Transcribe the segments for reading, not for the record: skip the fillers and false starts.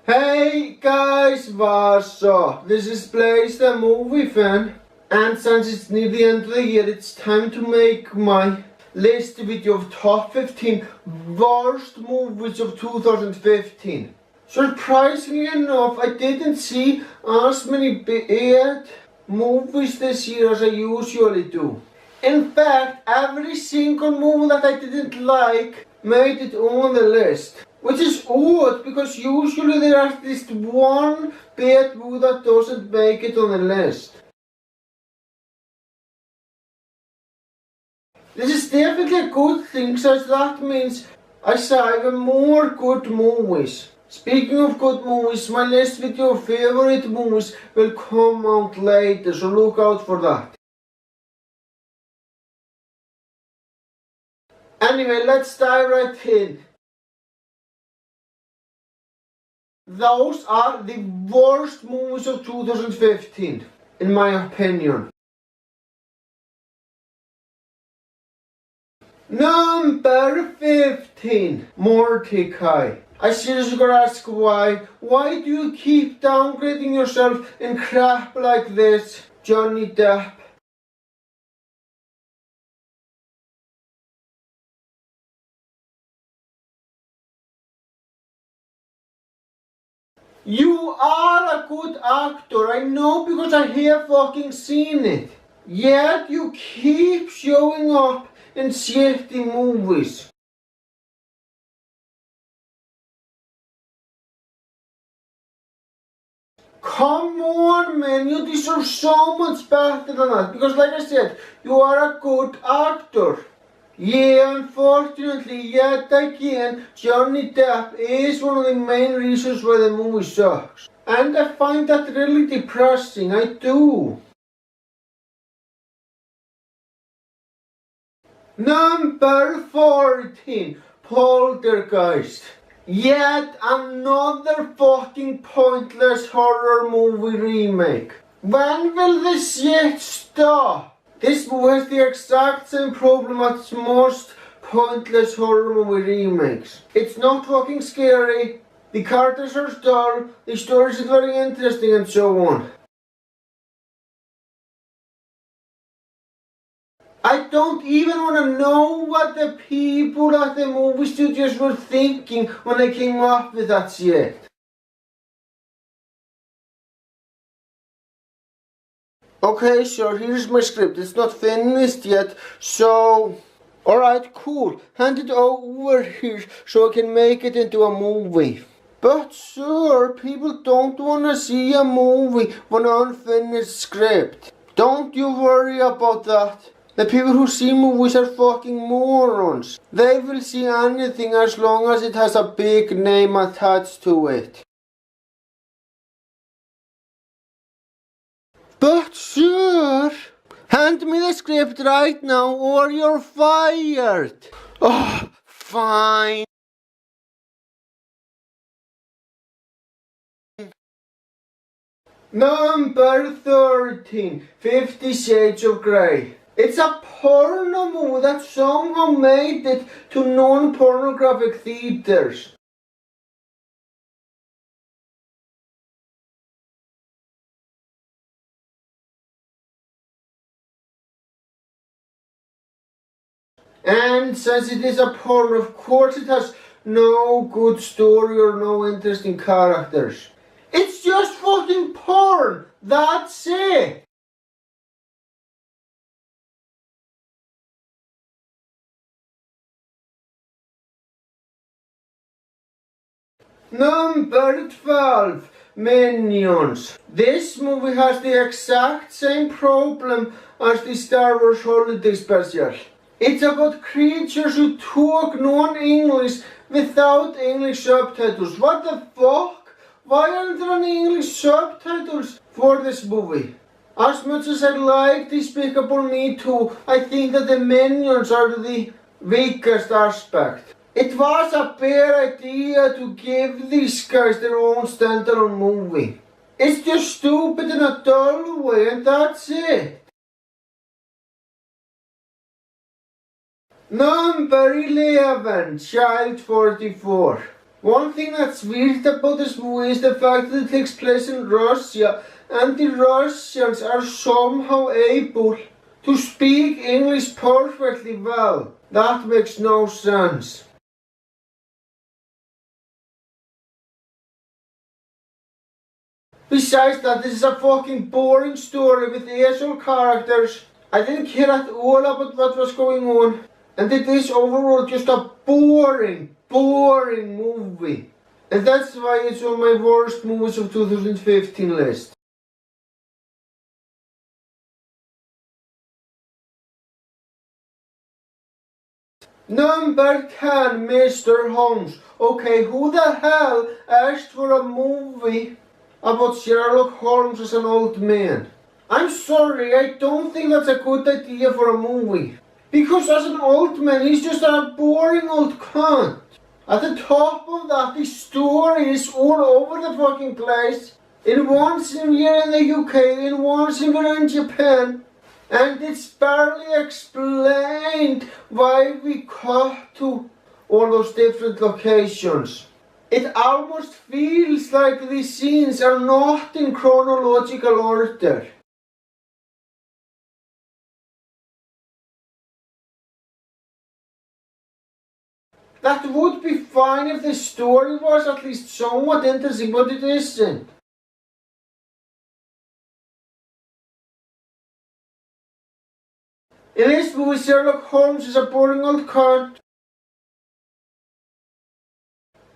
Hey guys, what's up? This is Blaze the movie fan, and since it's near the end of the year, it's time to make my list video of top 15 worst movies of 2015. Surprisingly enough, I didn't see as many bad movies this year as I usually do. In fact, every single movie that I didn't like made it on the list. Which is odd, because usually there is at least one bad movie that doesn't make it on the list. This is definitely a good thing, since that means I saw even more good movies. Speaking of good movies, my list video of favorite movies will come out later, so look out for that. Anyway, let's dive right in. Those are the worst movies of 2015, in my opinion. Number 15, Mordecai. I seriously gotta ask why. Why do you keep downgrading yourself in crap like this, Johnny Depp? You are a good actor, I know, because I have fucking seen it. Yet you keep showing up in shitty movies. Come on, man, you deserve so much better than that, because like I said, you are a good actor. Yeah, unfortunately, yet again, Johnny Depp is one of the main reasons why the movie sucks. And I find that really depressing, I do. Number 14, Poltergeist. Yet another fucking pointless horror movie remake. When will this shit stop? This movie has the exact same problem as most pointless horror movie remakes. It's not fucking scary, the characters are dull, the story isn't very interesting, and so on. I don't even want to know what the people at the movie studios were thinking when they came up with that shit. Okay, sure, here's my script. It's not finished yet, so... Alright, cool. Hand it over here so I can make it into a movie. But sir, people don't want to see a movie with an unfinished script. Don't you worry about that. The people who see movies are fucking morons. They will see anything as long as it has a big name attached to it. But sir, hand me the script right now or you're fired. Oh, fine. Number 13, 50 Shades of Grey. It's a porno movie that somehow made it to non-pornographic theaters. And since it is a porn, of course it has no good story or no interesting characters. It's just fucking porn, that's it. Number 12, Minions. This movie has the exact same problem as the Star Wars Holiday Special. It's about creatures who talk non-English without English subtitles. What the fuck? Why aren't there any English subtitles for this movie? As much as I like Despicable Me 2, I think that the Minions are the weakest aspect. It was a bad idea to give these guys their own standalone movie. It's just stupid in a dull way, and that's it. Number 11, Child 44. One thing that's weird about this movie is the fact that it takes place in Russia and the Russians are somehow able to speak English perfectly well. That makes no sense. Besides that, this is a fucking boring story with asshole characters. I didn't care at all about what was going on. And it is overall just a boring movie. And that's why it's on my worst movies of 2015 list. Number 10, Mr. Holmes. Okay, who the hell asked for a movie about Sherlock Holmes as an old man? I'm sorry, I don't think that's a good idea for a movie. Because as an old man, he's just a boring old cunt. At the top of that, the story is all over the fucking place. In one scene we're in the UK, in one scene we're in Japan. And it's barely explained why we cut to all those different locations. It almost feels like these scenes are not in chronological order. That would be fine if the story was at least somewhat interesting, but it isn't. In this movie, Sherlock Holmes is a boring old cunt.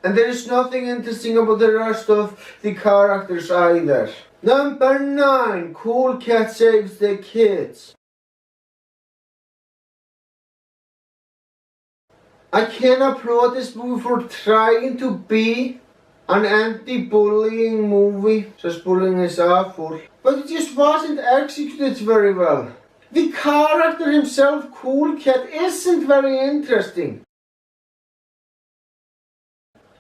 And there is nothing interesting about the rest of the characters either. Number 9, Cool Cat Saves the Kids. I can applaud this movie for trying to be an anti-bullying movie, since bullying is awful. But it just wasn't executed very well. The character himself, Cool Cat, isn't very interesting.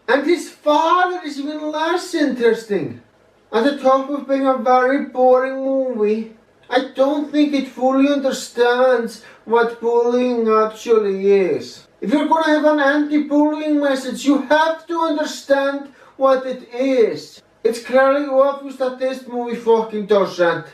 And his father is even less interesting. At the top of being a very boring movie, I don't think it fully understands what bullying actually is. If you're gonna have an anti-bullying message, you have to understand what it is. It's clearly obvious that this movie fucking doesn't.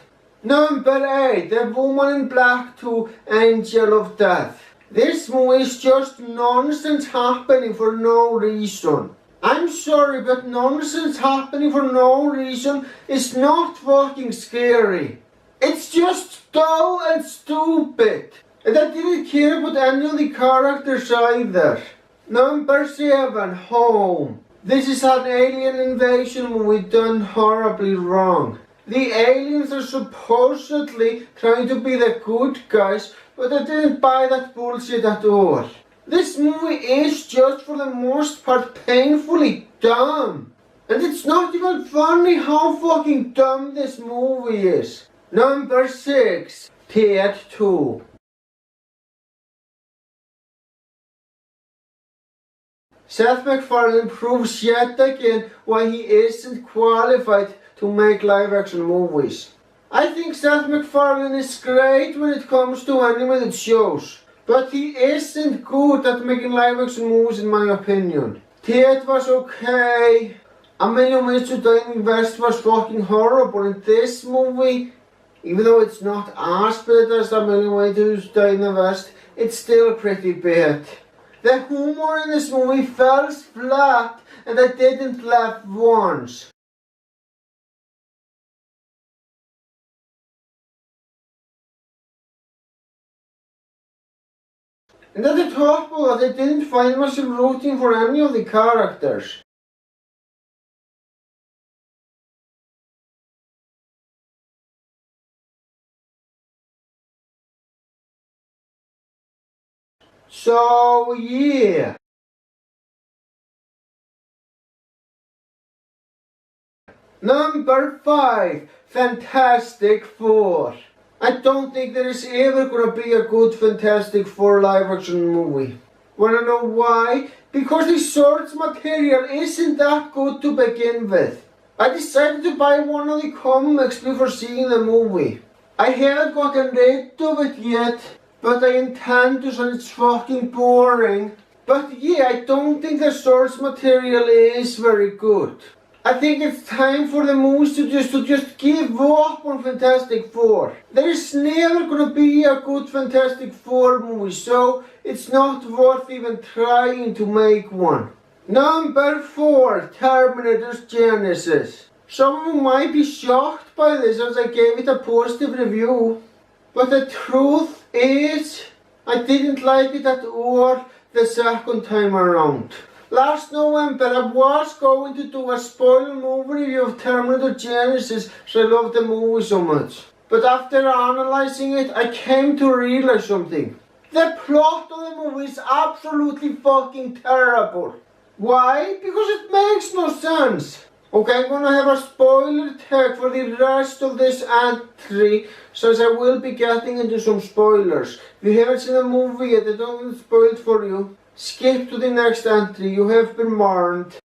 Number 8, The Woman in Black 2, Angel of Death. This movie is just nonsense happening for no reason. I'm sorry, but nonsense happening for no reason is not fucking scary. It's just dull and stupid. And I didn't care about any of the characters either. Number 7, Home. This is an alien invasion movie done horribly wrong. The aliens are supposedly trying to be the good guys, but I didn't buy that bullshit at all. This movie is just for the most part painfully dumb. And it's not even funny how fucking dumb this movie is. Number 6, Terra 2. Seth MacFarlane proves yet again why he isn't qualified to make live-action movies. I think Seth MacFarlane is great when it comes to animated shows, but he isn't good at making live-action movies in my opinion. Ted was okay. A Million Ways to Die in the West was fucking horrible. In this movie, even though it's not as bad as A Million Ways to Die in the West, it's still pretty bad. The humor in this movie fell flat and I didn't laugh once. And at the top of it, I didn't find myself rooting for any of the characters. So yeah. Number 5, Fantastic Four. I don't think there is ever gonna be a good Fantastic Four live action movie. Wanna know why? Because the source material isn't that good to begin with. I decided to buy one of the comics before seeing the movie. I haven't gotten rid of it yet, but I intend to, so it's fucking boring. But yeah, I don't think the source material is very good. I think it's time for the movies to just give up on Fantastic Four. There is never gonna be a good Fantastic Four movie, so it's not worth even trying to make one. Number 4, Terminator Genesis. Some of you might be shocked by this as I gave it a positive review. But the truth is, I didn't like it at all the second time around. Last November I was going to do a spoiler movie review of Terminator Genesis, so I love the movie so much. But after analysing it, I came to realise something. The plot of the movie is absolutely fucking terrible. Why? Because it makes no sense. Okay, I'm gonna have a spoiler tag for the rest of this entry, since I will be getting into some spoilers. If you haven't seen the movie yet, I don't want to spoil it for you. Skip to the next entry, you have been warned.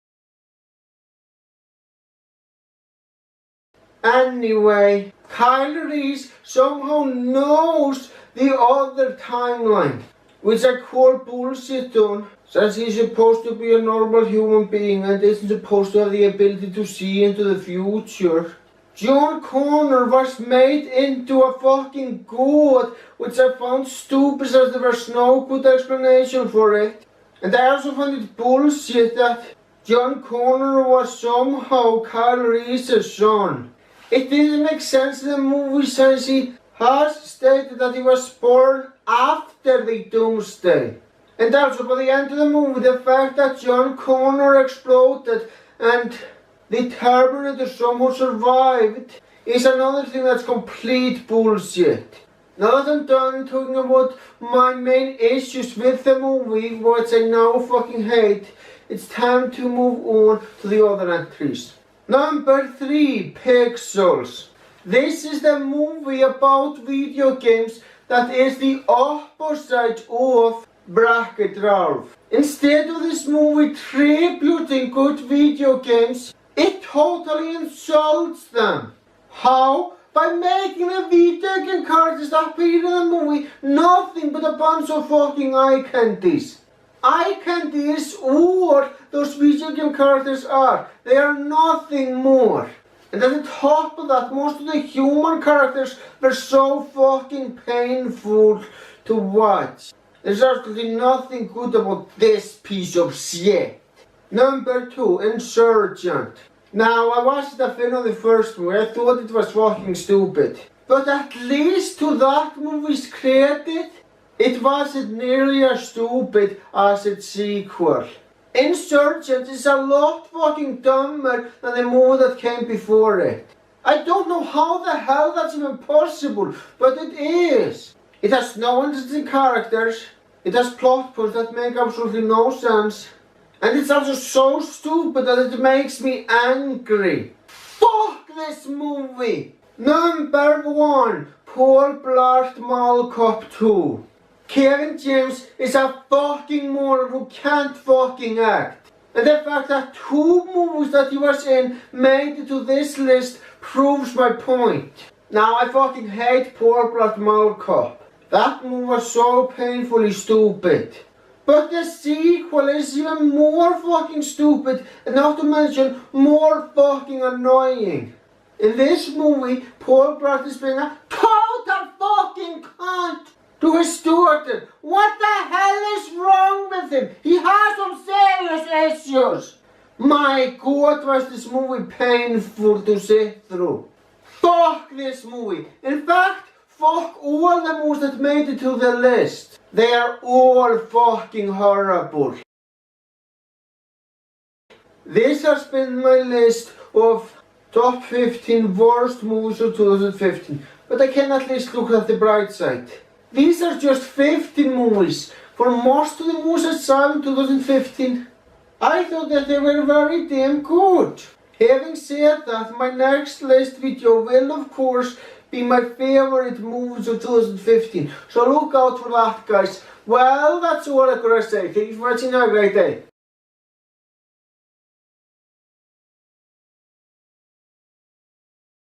Anyway, Kyle Reese somehow knows the other timeline, which I call bullshit on, since he's supposed to be a normal human being and isn't supposed to have the ability to see into the future. John Connor was made into a fucking god, which I found stupid as there was no good explanation for it. And I also found it bullshit that John Connor was somehow Kyle Reese's son. It didn't make sense in the movie since he has stated that he was born after the Doomsday. And also by the end of the movie, the fact that John Connor exploded and the Terminator somehow survived is another thing that's complete bullshit. Now that I'm done talking about my main issues with the movie, which I now fucking hate, it's time to move on to the other entries. Number 3, Pixels. This is the movie about video games that is the opposite of Wreck-It Ralph. Instead of this movie tributing good video games, it totally insults them. How? By making the video game characters that appear in the movie nothing but a bunch of fucking eye candies. Eye candy is what those video game characters are. They are nothing more. And on top of that, most of the human characters were so fucking painful to watch. There's absolutely nothing good about this piece of shit. Number 2, Insurgent. Now, I wasn't a fan of the first movie. I thought it was fucking stupid. But at least to that movie's credit, it wasn't nearly as stupid as its sequel. Insurgent is a lot fucking dumber than the movie that came before it. I don't know how the hell that's even possible, but it is. It has no interesting characters. It has plot points that make absolutely no sense. And it's also so stupid that it makes me angry. Fuck this movie! Number 1, Paul Blart Mall Cop 2. Kevin James is a fucking moron who can't fucking act. And the fact that 2 movies that he was in made it to this list proves my point. Now I fucking hate Paul Blart Mall Cop. That movie was so painfully stupid. But the sequel is even more fucking stupid, and not to mention more fucking annoying. In this movie, Paul Blart is being a total fucking cunt to his daughter. What the hell is wrong with him? He has some serious issues. My god, was this movie painful to sit through. Fuck this movie. In fact, fuck all the movies that made it to the list. They are all fucking horrible. This has been my list of top 15 worst movies of 2015. But I can at least look at the bright side. These are just 15 movies. For most of the movies I saw in 2015, I thought that they were very damn good. Having said that, my next list video will of course be my favourite movies of 2015. So look out for that, guys. Well, that's all I gotta say. Thank you for watching. Have a great day.